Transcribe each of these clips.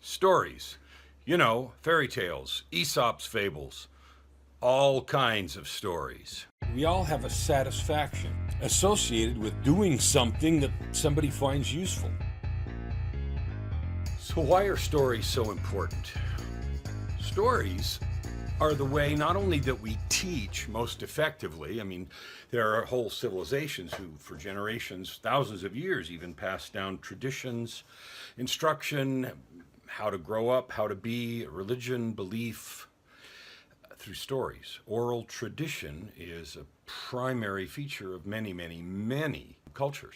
Stories. You know, fairy tales, Aesop's fables, all kinds of stories. We all have a satisfaction associated with doing something that somebody finds useful. So, why are stories so important? Stories are the way not only that we teach most effectively. I mean, there are whole civilizations who, for generations, thousands of years, even passed down traditions, instruction, how to grow up, how to be, religion, belief, through stories. Oral tradition is a primary feature of many, many, many cultures.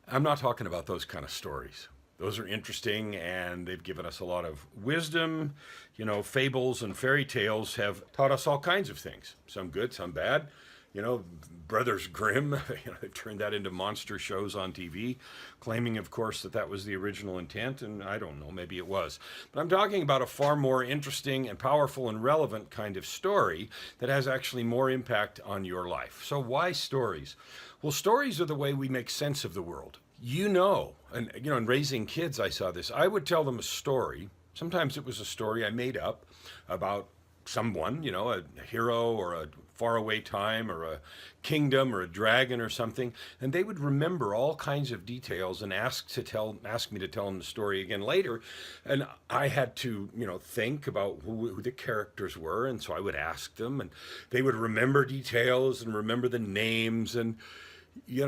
I'm not talking about those kind of stories. Those are interesting and they've given us a lot of wisdom. You know, fables and fairy tales have taught us all kinds of things, some good, some bad. You know, Brothers Grimm, they've turned that into monster shows on TV, claiming, of course, that that was the original intent, and I don't know, maybe it was. But I'm talking about a far more interesting and powerful and relevant kind of story that has actually more impact on your life. So why stories? Well, stories are the way we make sense of the world. And in raising kids, I saw this. I would tell them a story. Sometimes it was a story I made up about someone, a hero or a faraway time or a kingdom or a dragon or something, and they would remember all kinds of details and ask me to tell them the story again later. And I had to, think about who the characters were, and so I would ask them, and they would remember details and remember the names and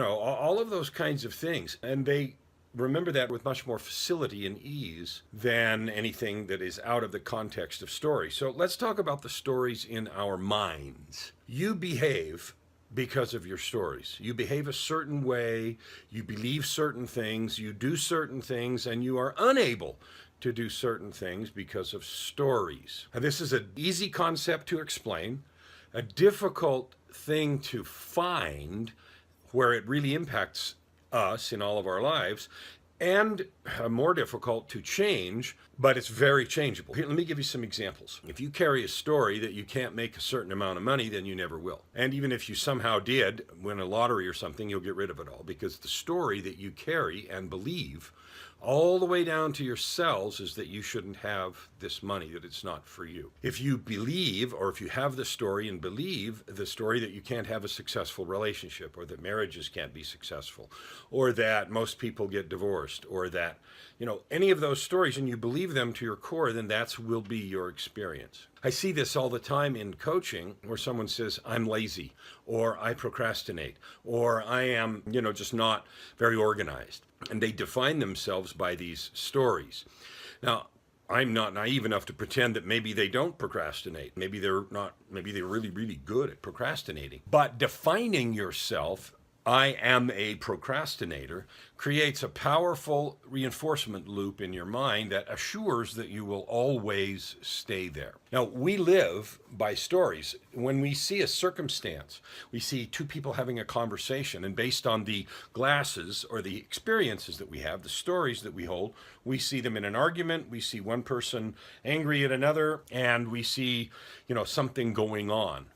all of those kinds of things. And they remember that with much more facility and ease than anything that is out of the context of story. So let's talk about the stories in our minds. You behave because of your stories. You behave a certain way, you believe certain things, you do certain things, and you are unable to do certain things because of stories. Now, this is an easy concept to explain, a difficult thing to find where it really impacts us in all of our lives, and more difficult to change, but it's very changeable. Here, let me give you some examples. If you carry a story that you can't make a certain amount of money, then you never will. And even if you somehow did win a lottery or something, you'll get rid of it all, because the story that you carry and believe all the way down to your cells is that you shouldn't have this money, that it's not for you. If you believe, or if you have the story and believe the story that you can't have a successful relationship, or that marriages can't be successful, or that most people get divorced, or that, any of those stories, and you believe them to your core, then that will be your experience. I see this all the time in coaching where someone says, I'm lazy, or I procrastinate, or I am, just not very organized. And they define themselves by these stories. Now, I'm not naive enough to pretend that maybe they don't procrastinate. Maybe they're really, really good at procrastinating. But defining yourself, I am a procrastinator, creates a powerful reinforcement loop in your mind that assures that you will always stay there. Now, we live by stories. When we see a circumstance, we see two people having a conversation, and based on the glasses or the experiences that we have, the stories that we hold, we see them in an argument, we see one person angry at another, and we see, something going on.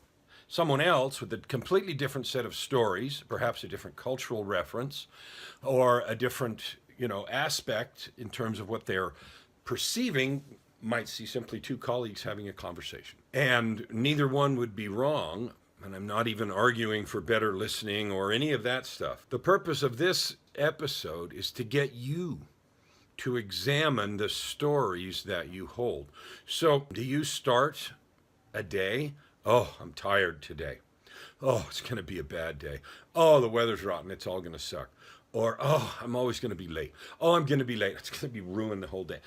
Someone else with a completely different set of stories, perhaps a different cultural reference, or a different, aspect in terms of what they're perceiving, might see simply two colleagues having a conversation. And neither one would be wrong, and I'm not even arguing for better listening or any of that stuff. The purpose of this episode is to get you to examine the stories that you hold. So, do you start a day? Oh, I'm tired today. Oh, it's going to be a bad day. Oh, the weather's rotten. It's all going to suck. Or, oh, I'm always going to be late. Oh, I'm going to be late. It's going to be ruined the whole day.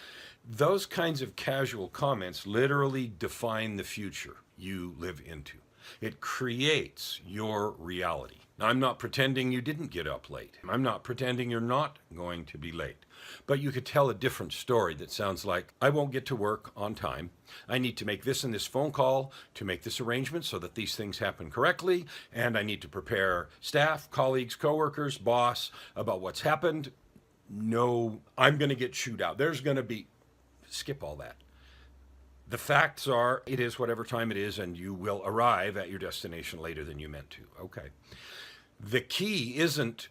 Those kinds of casual comments literally define the future you live into. It creates your reality. Now, I'm not pretending you didn't get up late. I'm not pretending you're not going to be late. But you could tell a different story that sounds like, I won't get to work on time. I need to make this and this phone call to make this arrangement so that these things happen correctly. And I need to prepare staff, colleagues, coworkers, boss about what's happened. No, I'm going to get chewed out. Skip all that. The facts are, it is whatever time it is, and you will arrive at your destination later than you meant to. Okay. The key isn't,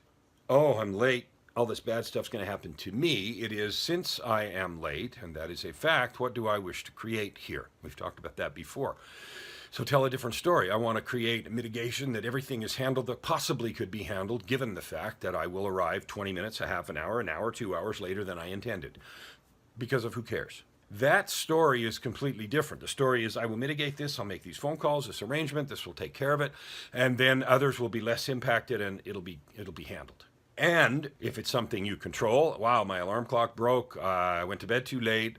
oh, I'm late. all this bad stuff's going to happen to me. It is, since I am late, and that is a fact, what do I wish to create here? We've talked about that before. So tell a different story. I want to create a mitigation that everything is handled that possibly could be handled, given the fact that I will arrive 20 minutes, a half an hour, 2 hours later than I intended. Because of who cares? That story is completely different. The story is, I will mitigate this, I'll make these phone calls, this arrangement, this will take care of it, and then others will be less impacted and it'll be handled. And if it's something you control, wow, my alarm clock broke, I went to bed too late,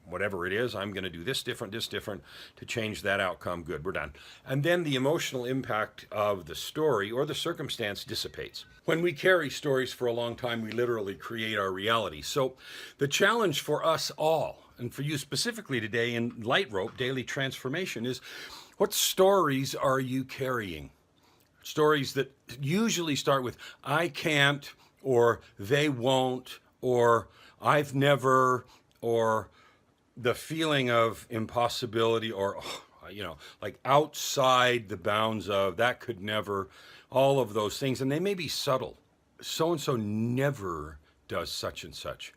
whatever it is, I'm going to do this different to change that outcome. Good, we're done. And then the emotional impact of the story or the circumstance dissipates. When we carry stories for a long time, we literally create our reality. So the challenge for us all, and for you specifically today in Light Rope Daily Transformation, is what stories are you carrying? Stories that usually start with, I can't, or they won't, or I've never, or the feeling of impossibility, or, like outside the bounds of, that could never, all of those things. And they may be subtle. So-and-so never does such and such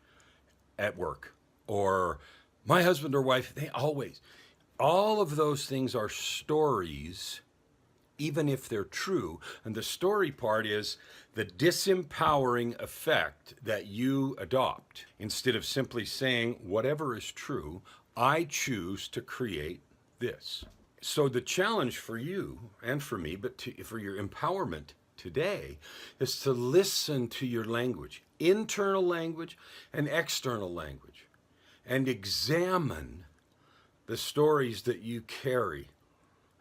at work. Or my husband or wife, they always. All of those things are stories, even if they're true. And the story part is the disempowering effect that you adopt. Instead of simply saying, whatever is true, I choose to create this. So the challenge for you and for me, but for your empowerment today, is to listen to your language, internal language and external language, and examine the stories that you carry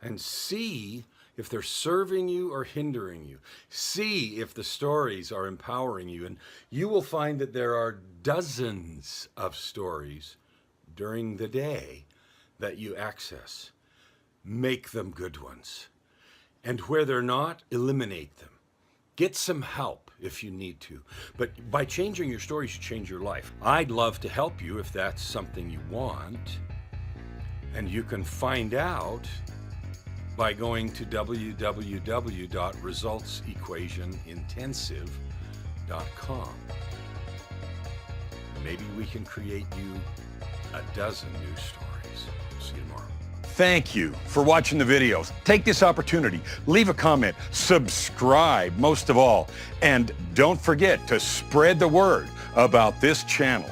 and see if they're serving you or hindering you. See if the stories are empowering you. And you will find that there are dozens of stories during the day that you access. Make them good ones. And where they're not, eliminate them. Get some help if you need to. But by changing your stories, you change your life. I'd love to help you if that's something you want. And you can find out by going to www.resultsequationintensive.com. Maybe we can create you a dozen new stories. See you tomorrow. Thank you for watching the videos. Take this opportunity, leave a comment, subscribe most of all, and don't forget to spread the word about this channel.